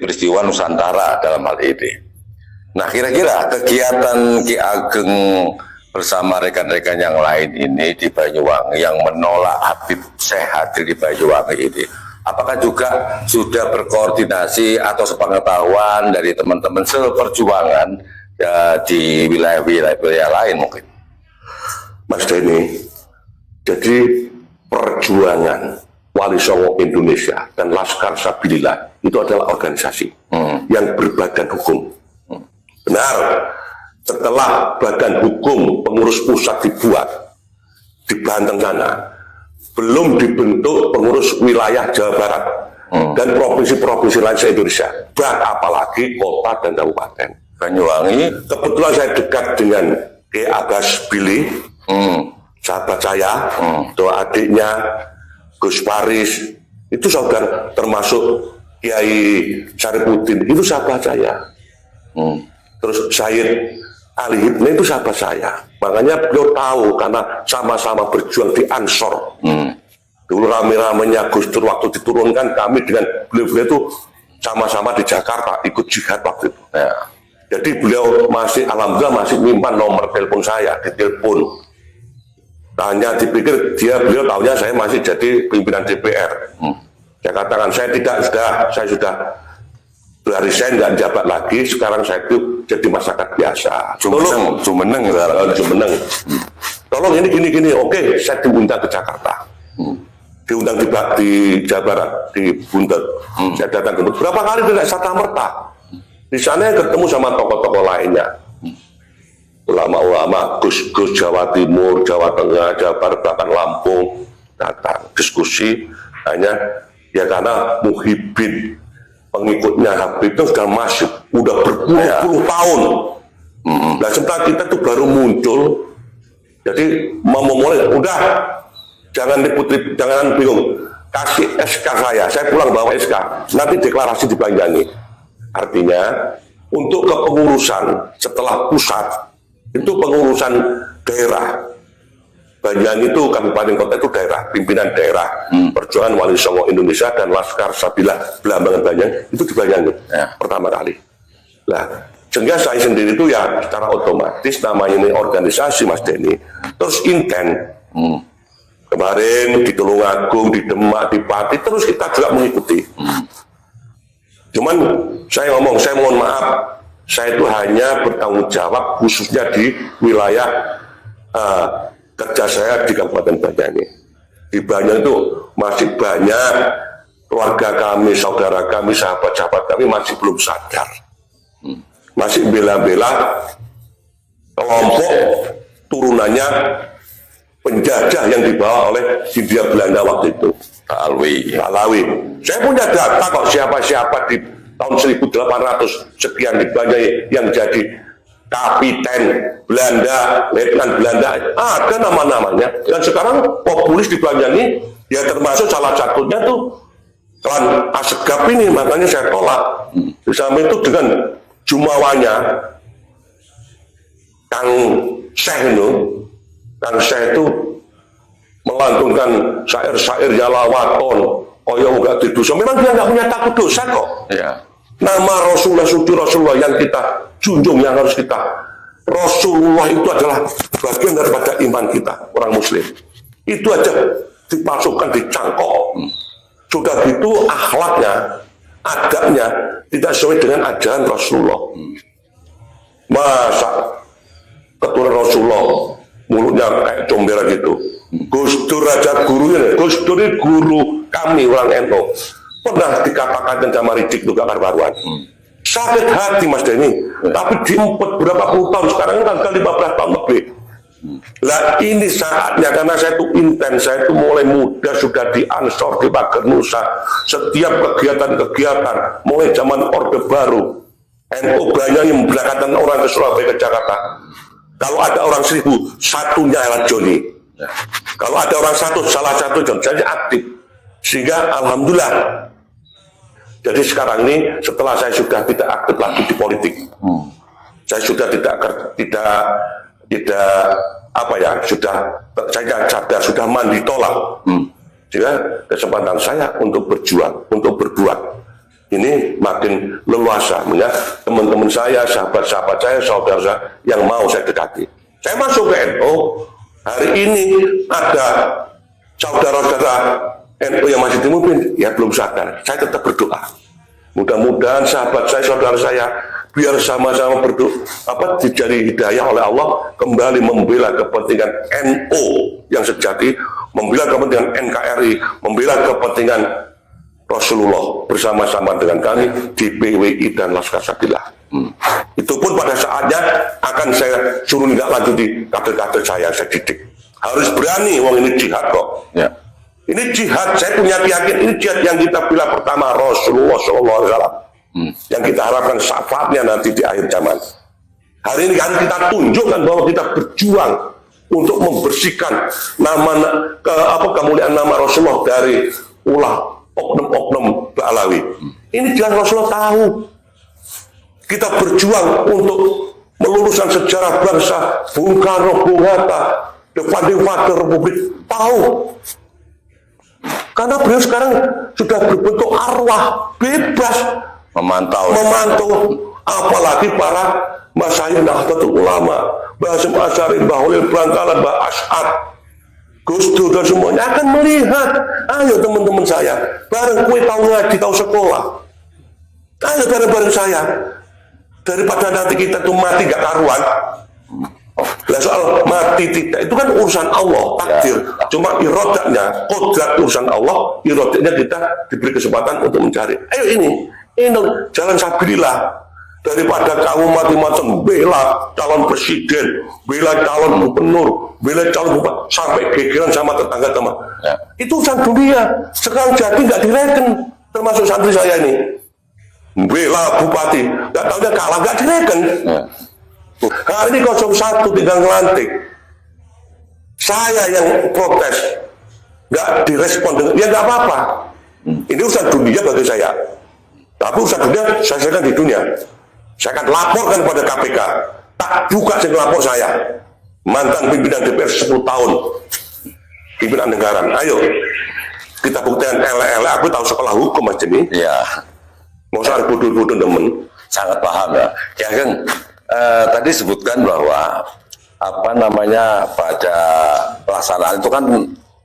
peristiwa Nusantara dalam hal ini. Nah, kira-kira kegiatan Ki Ageng bersama rekan-rekan yang lain ini di Banyuwangi yang menolak Habib Syekh hadir di Banyuwangi ini, apakah juga sudah berkoordinasi atau sepengetahuan dari teman-teman seperjuangan ya, di wilayah-wilayah lain mungkin? Mas Denny, jadi perjuangan Wali Songo Indonesia dan Laskar Sabilillah itu adalah organisasi yang berbadan hukum. Benar, setelah badan hukum pengurus pusat dibuat di Banten sana, belum dibentuk pengurus wilayah Jawa Barat dan provinsi-provinsi lain se-Indonesia, apalagi kota dan kabupaten. Banyuwangi, kebetulan saya dekat dengan Ki Abbas Billy, sahabat saya, doa adiknya Gus Paris, itu saudara, termasuk Kiai Syarifuddin, itu sahabat saya. Terus Said Ali Hibne itu sahabat saya. Makanya beliau tahu karena sama-sama berjuang di Ansor. Dulu rame-ramenya Gus Dur waktu diturunkan, kami dengan beliau-beliau itu sama-sama di Jakarta ikut jihad waktu itu. Ya. Jadi beliau masih, alhamdulillah masih nyimpan nomor telepon saya, ditelepon. Tanya, dipikir beliau tahunya saya masih jadi pimpinan DPR. Saya katakan saya sudah resign, nggak jabat lagi, sekarang saya itu jadi masyarakat biasa. Jumeneng. Tolong ini, oke, saya diundang ke Jakarta. Diundang di Jawa Barat, di Buntet. Saya datang ke Buntet. Berapa kali tidak serta-merta. Di sana ketemu sama tokoh-tokoh lainnya. Ulama-ulama, Gus Jawa Timur, Jawa Tengah, Jawa Barat, bahkan Lampung, datang diskusi. Hanya ya karena Muhyiddin, pengikutnya Habib itu sudah masuk, udah berpuluh-puluh tahun. Nah, setelah kita tuh baru muncul, jadi mau memulai, udah jangan diputri, jangan bingung, kasih SK saya pulang bawa SK, nanti deklarasi di Banyuwangi. Artinya untuk kepengurusan setelah pusat itu pengurusan daerah. Banyuwangi itu kabupaten kota itu daerah, pimpinan daerah, perjuangan Wali Songo Indonesia dan Laskar Sabilillah Belambangan Banyuwangi itu di Banyuwangi pertama kali. Nah, sehingga saya sendiri itu ya secara otomatis namanya ini organisasi Mas Denny, terus intent. Kemarin di Tulungagung, di Demak, di Pati, terus kita juga mengikuti. Cuman saya ngomong, saya mohon maaf, saya itu hanya bertanggung jawab khususnya di wilayah kerja saya di Kabupaten Banyuwangi. Di Banyuwangi itu masih banyak keluarga kami, saudara kami, sahabat-sahabat kami masih belum sadar. Masih bela-bela kelompok turunannya penjajah yang dibawa oleh Hindia Belanda waktu itu. Alawi. Saya punya data kok siapa-siapa di tahun 1800 sekian di Banyuwangi yang jadi kapiten Belanda, letnan Belanda, ada nama-namanya. Dan sekarang populis di Banyuwangi, ya termasuk salah satunya tuh klan Asegaf ini, makanya saya tolak. Di samping itu dengan jumawanya Kang Syekh itu melantunkan syair-syair Yalawaton, Koyo enggak didosa. Memang dia nggak punya takut dosa kok. Ya. Nama Rasulullah, suci Rasulullah yang kita junjung, yang harus kita. Rasulullah itu adalah bagian daripada iman kita, orang Muslim. Itu aja dipasukkan, dicangkok. Sudah gitu akhlaknya, adabnya tidak sesuai dengan ajaran Rasulullah. Masa keturunan Rasulullah mulutnya kayak comberan gitu. Gus Dur aja gurunya, Gus Dur ini guru kami orang NU. Pernah dikatakan sama Ridik itu gak karuan. Sakit hati Mas Denny, tapi diempet berapa puluh tahun, sekarang kan 15 tahun lebih. Lah ini saatnya, karena saya itu intens, saya itu mulai muda sudah di Ansor, di Pagar Nusa, setiap kegiatan-kegiatan, mulai zaman Orde Baru, NU Banyuwangi memberangkatkan orang ke Surabaya ke Jakarta. Kalau ada orang 1000, satunya adalah Joni. Kalau ada orang salah satu Joni, saya aktif. Sehingga alhamdulillah. Jadi sekarang ini setelah saya sudah tidak aktif lagi di politik, saya sudah tidak apa ya, sudah saya sadar, sudah mandi tolak. Sehingga kesempatan saya untuk berjuang, untuk berbuat, ini makin leluasa, ya. Teman-teman saya, sahabat-sahabat saya, saudara saya yang mau saya dekati. Saya masuk ke NU, hari ini ada saudara-saudara NU yang masih dipimpin, ya belum sadar. Saya tetap berdoa. Mudah-mudahan sahabat saya, saudara saya, biar sama-sama berdoa, diberi hidayah oleh Allah, kembali membela kepentingan NU yang sejati, membela kepentingan NKRI, membela kepentingan Rasulullah bersama-sama dengan kami di PWI dan Laskar Sabilah. Itu pun pada saatnya akan saya suruh tidak lanjuti kader-kader saya didik. Harus berani, wong ini jihad kok. Ya. Ini jihad, saya punya keyakinan ini jihad yang kita bila pertama Rasulullah SAW. Yang kita harapkan syafaatnya nanti di akhir zaman. Hari ini kan kita tunjukkan bahwa kita berjuang untuk membersihkan kemuliaan nama Rasulullah dari ulah oknum-oknum Ba'alawi. Ini jelas Rasulullah tahu. Kita berjuang untuk meluruskan sejarah bangsa. Bung Karno, Bung Hatta, the founding father Republik tahu. Karena beliau sekarang sudah berbentuk arwah bebas memantau, apalagi para masyayikh Nahdlatul Ulama, Mbah Hasyim Asy'ari, Mbah Holil Bangkalan, Mbah Asy'ad, Gus Dur dan semuanya akan melihat. Ayo teman-teman saya, bareng kue tahu ngaji, tahu sekolah. Ayo bareng-bareng saya. Daripada nanti kita tuh mati gak karuan. Nah, soal mati tidak itu kan urusan Allah, takdir. Cuma irodanya, kodrat urusan Allah, irodanya kita diberi kesempatan untuk mencari. Ayo ini jalan sabilillah. Daripada kamu mati-mati bela calon presiden, bela calon gubernur, bela calon bupati, sampai gegeran sama tetangga teman. Ya. Itu urusan dunia. Sekarang jadi nggak direken, termasuk santri saya ini. Bela bupati, nggak tahunya kalah nggak direken. Ya. Hari ini 01 tinggal ngelantik. Saya yang protes, nggak direspon dengan, ya nggak apa-apa. Ini urusan dunia bagi saya. Tapi urusan dunia saya selesaikan di dunia. Saya akan laporkan pada KPK. Tak buka saya lapor saya. Mantan pimpinan DPR 10 tahun. Pimpinan negara. Ayo. Kita buktikan ele-ele. Aku tahu sekolah hukum Mas Jeni. Iya. Mau soal bodoh-bodoh temen. Sangat paham ya. Ya Kang, tadi sebutkan bahwa pada pelaksanaan itu kan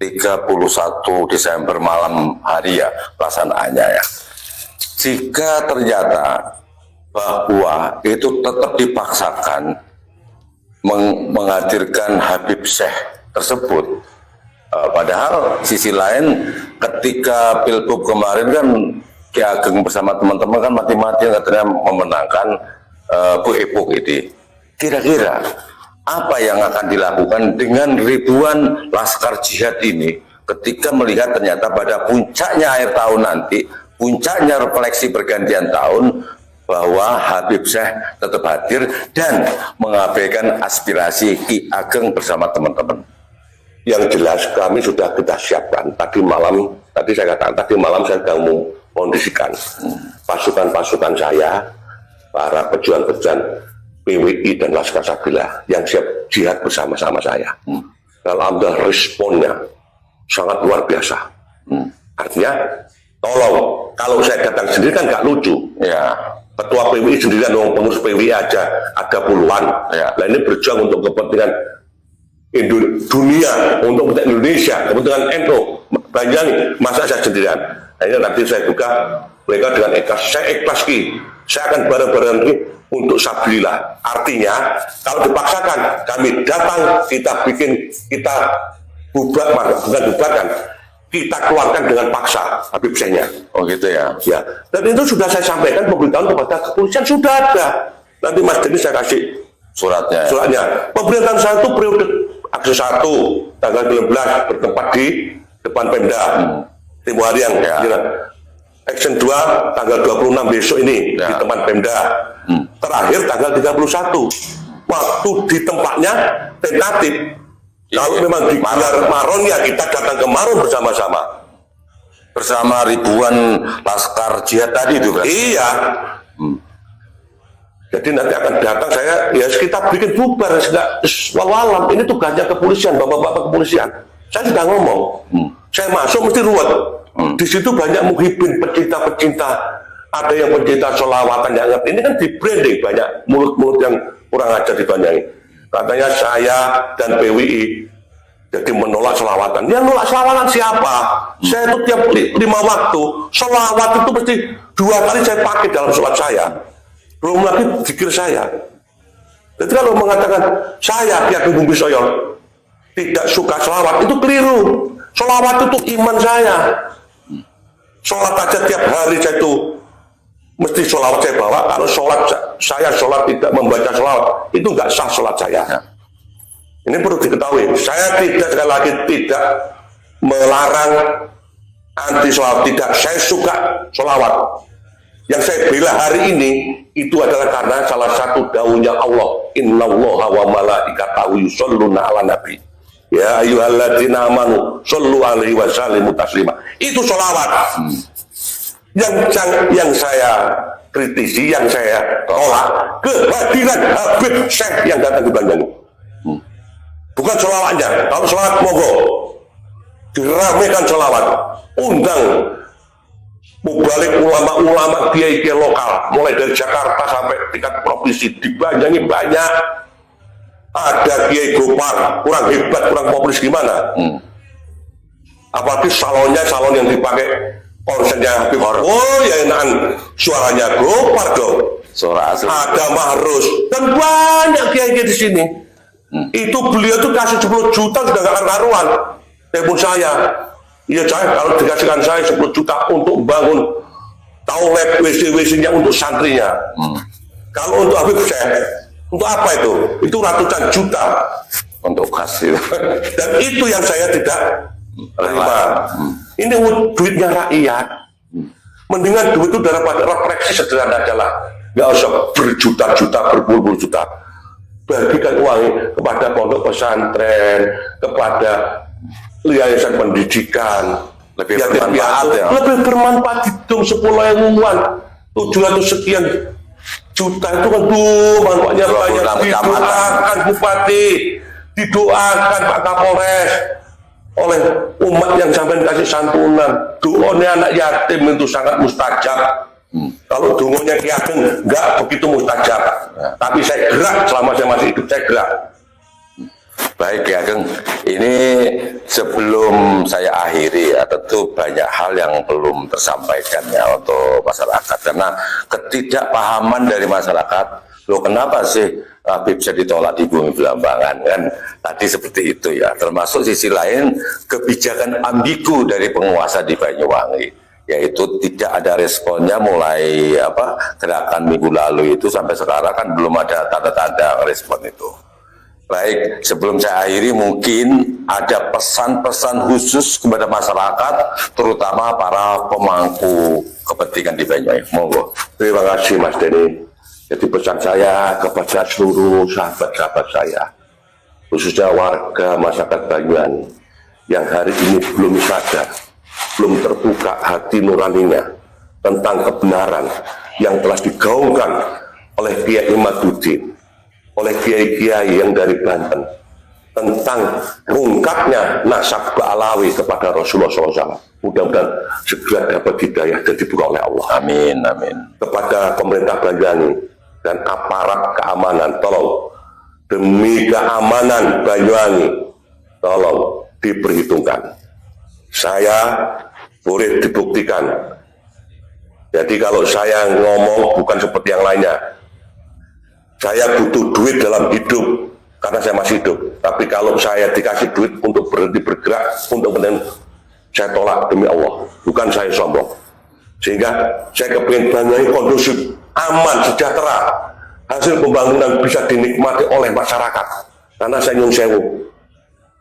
31 Desember malam hari ya pelaksanaannya ya. Jika ternyata bahwa itu tetap dipaksakan menghadirkan Habib Syekh tersebut, padahal sisi lain ketika Pilgub kemarin kan Ki Ageng bersama teman-teman kan mati-matian katanya memenangkan Bu Epuk ini. Kira-kira apa yang akan dilakukan dengan ribuan laskar jihad ini ketika melihat ternyata pada puncaknya akhir tahun nanti, puncaknya refleksi pergantian tahun, bahwa Habib Syekh tetap hadir dan mengabaikan aspirasi Ki Ageng bersama teman-teman. Yang jelas kami sudah kita siapkan. Tadi malam saya katakan, tadi malam saya sedang mengkondisikan pasukan-pasukan saya, para pejuang-pejuang PWI dan Laskar Sabilah yang siap jihad bersama-sama saya. Alhamdulillah responnya sangat luar biasa. Artinya, tolong, kalau saya datang sendiri kan nggak lucu. Ya. Ketua PWI sendirian, pengurus PWI aja ada puluhan. Ya. Nah ini berjuang untuk kepentingan dunia, untuk kepentingan Indonesia, kepentingan NU. Bayangin, masa saya sendirian. Nah ini nanti saya buka mereka dengan ikhlas. Saya ikhlas Ki. Saya akan bareng-bareng untuk sabilillah. Artinya, kalau dipaksakan, kami datang, kita bukan bubarkan. Kita keluarkan dengan paksa Habib Syekhnya. Oh gitu ya. Ya. Dan itu sudah saya sampaikan pemberitahuan kepada kepolisian, sudah ada. Nanti Mas Denny saya kasih suratnya. Pemberitahuan saya itu periode aksi 1 tanggal 12 bertempat di depan Pemda. Tempo hari yang action 2 tanggal 26 besok ini di tempat Pemda. Terakhir tanggal 31. Waktu di tempatnya tentatif. Kalau memang digelar Maron ya kita datang ke Maron bersama-sama. Bersama ribuan laskar jihad tadi itu kan? Iya. Jadi nanti akan datang saya, ya kita bikin bubar, walau ini tugasnya kepolisian, bapak-bapak kepolisian. Saya sudah ngomong, saya masuk mesti ruwet. Di situ banyak muhibin, pecinta-pecinta Ada yang pencinta sholawatan yang ngerti. Ini kan di branding banyak mulut-mulut yang kurang ajar dibanyain. Katanya saya dan PWI jadi menolak sholawatan. Yang nolak sholawatan siapa? Saya itu tiap 5 waktu sholawat itu mesti 2 kali saya pakai dalam sholat saya. Belum lagi zikir saya. Jadi kalau mengatakan saya Ki Ageng Bumi Soyo tidak suka sholawat, itu keliru. Sholawat itu iman saya. Sholat aja tiap hari saya itu mesti sholawat saya bawa. Kalau saya sholat tidak membaca sholawat, itu nggak sah sholat saya. Ini perlu diketahui. Saya tidak, sekali lagi tidak melarang anti sholawat, tidak. Saya suka sholawat. Yang saya bela hari ini itu adalah karena salah satu daunnya Allah. Innallaha wa malaikatahu yusholluna ala nabi. Ya ayyuhalladzina amanu shollu alaihi wa sallimu taslima. Itu sholawat. Yang saya kritisi, yang saya tolak, kehadiran Habib Syekh yang datang ke Banjarmasin. Bukan sholawatnya. Kalau sholawat monggo diramekan sholawat, undang mubalik ulama-ulama kiai-kiai lokal, mulai dari Jakarta sampai tingkat provinsi. Di Banjarmasin banyak. Ada Kiai Gopar, kurang hebat, kurang populis gimana? Apalagi salonnya salon yang dipakai konsennya Habib. Oh ya enakan suaranya Gopar dong. Suara asli. Ada Mahrus dan banyak kiai-kiai di sini. Itu beliau tuh kasih 10 juta sudah gak karuan. Telepon saya. Iya saya kalau dikasihkan saya 10 juta untuk bangun toilet WC-WC-nya untuk santrinya. Kalau untuk Habib Syekh, untuk apa itu? Itu ratusan juta Untuk kasih. dan itu yang saya tidak terima. Ini duitnya rakyat. Mendingan duit itu daripada refleksi sederhana aja lah. Nggak usah berjuta-juta, berpuluh-puluh juta. Bagikan uang kepada pondok pesantren, kepada yayasan pendidikan, Lebih bermanfaat ya. Lebih bermanfaat hitung 10.000-an, 700 sekian juta itu kan tuh manfaatnya banyak. Didoakan Bupati, didoakan Pak Kapolres oleh umat yang sampai kasih santunan. Doanya anak yatim itu sangat mustajab. Kalau dongonya Ki Ageng nggak begitu mustajab. Tapi saya gerak selama saya masih hidup, saya gerak. Baik Ki Ageng, ini sebelum saya akhiri ya, tentu banyak hal yang belum tersampaikan ya untuk masyarakat, karena ketidakpahaman dari masyarakat, loh kenapa sih Habib Syekh ditolak di Bumi Belambangan, kan tadi seperti itu ya, termasuk sisi lain kebijakan ambigu dari penguasa di Banyuwangi, yaitu tidak ada responnya mulai gerakan minggu lalu itu sampai sekarang kan belum ada tanda-tanda respon itu. Baik, sebelum saya akhiri mungkin ada pesan-pesan khusus kepada masyarakat, terutama para pemangku kepentingan di Banyuwangi. Monggo. Terima kasih Mas Denny. Jadi pesan saya kepada seluruh sahabat-sahabat saya, khususnya warga masyarakat Banyuwangi yang hari ini belum sadar, belum terbuka hati nuraninya tentang kebenaran yang telah digaungkan oleh Kiai Imaduddin, oleh kiai-kiai yang dari Banten, tentang rungkapnya nasab Ba'alawi kepada Rasulullah SAW. Mudah-mudahan segera dapat hidayah dan dibuka oleh Allah. Amin, amin. Kepada pemerintah Banyuwangi dan aparat keamanan, tolong demi keamanan Banyuwangi, tolong diperhitungkan. Saya boleh dibuktikan. Jadi kalau saya ngomong bukan seperti yang lainnya. Saya butuh duit dalam hidup karena saya masih hidup. Tapi kalau saya dikasih duit untuk berhenti bergerak, untuk saya tolak demi Allah. Bukan saya sombong. Sehingga saya kepingin Banyuwangi kondusif, aman, sejahtera. Hasil pembangunan bisa dinikmati oleh masyarakat. Karena saya nyun sewu.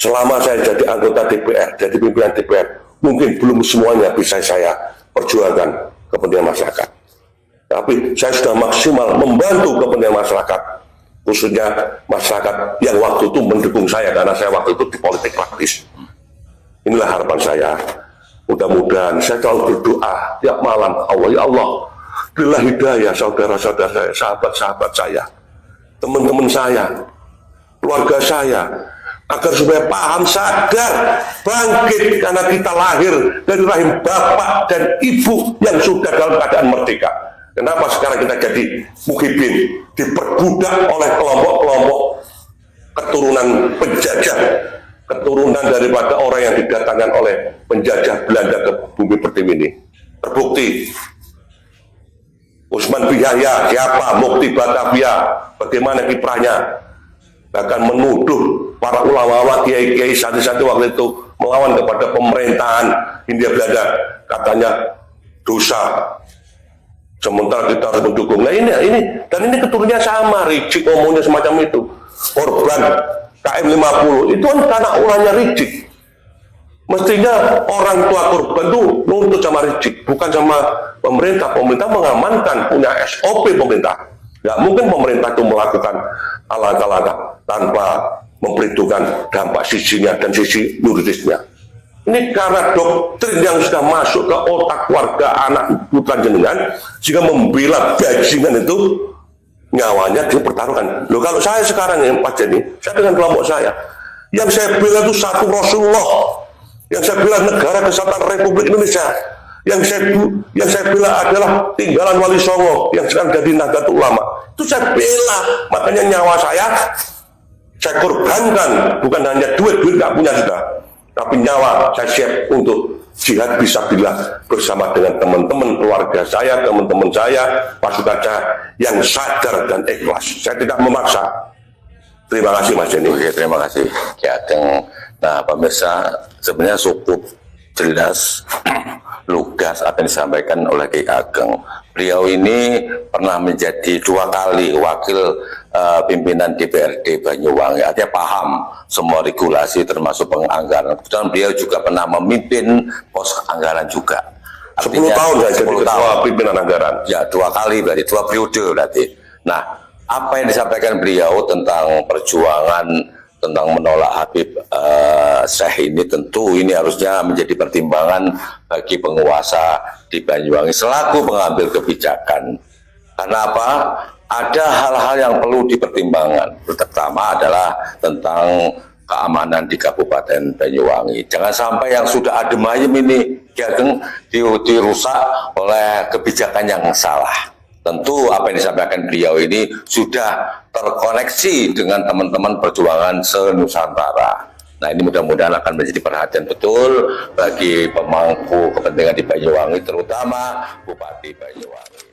Selama saya jadi anggota DPR, jadi pimpinan DPR, mungkin belum semuanya bisa saya perjuangkan kepentingan masyarakat. Tapi saya sudah maksimal membantu kepentingan masyarakat, khususnya masyarakat yang waktu itu mendukung saya, karena saya waktu itu di politik praktis. Inilah harapan saya. Mudah-mudahan saya selalu berdoa tiap malam, Allah ya Allah, berilah hidayah saudara-saudara saya, sahabat-sahabat saya, teman-teman saya, keluarga saya, agar supaya paham, sadar, bangkit karena kita lahir dari rahim bapak dan ibu yang sudah dalam keadaan merdeka. Kenapa sekarang kita jadi muhibin, diperbudak oleh kelompok-kelompok keturunan penjajah, keturunan daripada orang yang didatangkan oleh penjajah Belanda ke bumi pertiwi ini. Terbukti Usman Bihaya, siapa, Mukti Batavia, bagaimana kiprahnya, bahkan menuduh para ulama-ulama, kiai-kiai, santri-santri waktu itu melawan kepada pemerintahan Hindia Belanda, katanya dosa. Sementara kita harus mendukung. Nah ini dan ini keturunannya sama, Rizik ngomongnya semacam itu. Korban KM 50 itu kan karena ulahnya Rizik. Mestinya orang tua korban itu nuntut sama Rizik, bukan sama pemerintah. Pemerintah mengamankan, punya SOP pemerintah. Nggak mungkin pemerintah itu melakukan langkah-langkah tanpa memperhitungkan dampak sisinya dan sisi yuridisnya. Ini karena doktrin yang sudah masuk ke otak warga anak putra jenengan, jika membela bajingan itu nyawanya dipertaruhkan. Loh kalau saya sekarang ya Pak Jenny, saya dengan kelompok saya, yang saya bela itu satu Rasulullah, yang saya bela negara kesatuan Republik Indonesia, yang saya bela adalah tinggalan Wali Songo yang sekarang jadi Nahdlatul Ulama. Itu saya bela, makanya nyawa saya korbankan, bukan hanya duit nggak punya sudah, tapi nyawa saya siap untuk jihad fisabilillah bersama dengan teman-teman keluarga saya, teman-teman saya, pasukan saya yang sadar dan ikhlas. Saya tidak memaksa. Terima kasih Mas Jenny. Oke, terima kasih Ki Ageng. Nah pemirsa, sebenarnya cukup jelas lugas apa yang disampaikan oleh Ki Ageng. Beliau ini pernah menjadi 2 kali wakil pimpinan DPRD Banyuwangi, artinya paham semua regulasi termasuk penganggaran. Dan beliau juga pernah memimpin pos anggaran juga. Artinya, 10 tahun saya jadi ketua pimpinan anggaran. Ya 2 kali berarti, 2 periode berarti. Nah apa yang disampaikan beliau tentang perjuangan, tentang menolak Habib Syekh ini, tentu ini harusnya menjadi pertimbangan bagi penguasa di Banyuwangi selaku pengambil kebijakan. Karena apa? Ada hal-hal yang perlu dipertimbangkan. Pertama adalah tentang keamanan di Kabupaten Banyuwangi. Jangan sampai yang sudah adem ayem ini dirusak oleh kebijakan yang salah. Tentu apa yang disampaikan beliau ini sudah terkoneksi dengan teman-teman perjuangan se-Nusantara. Nah ini mudah-mudahan akan menjadi perhatian betul bagi pemangku kepentingan di Banyuwangi, terutama Bupati Banyuwangi.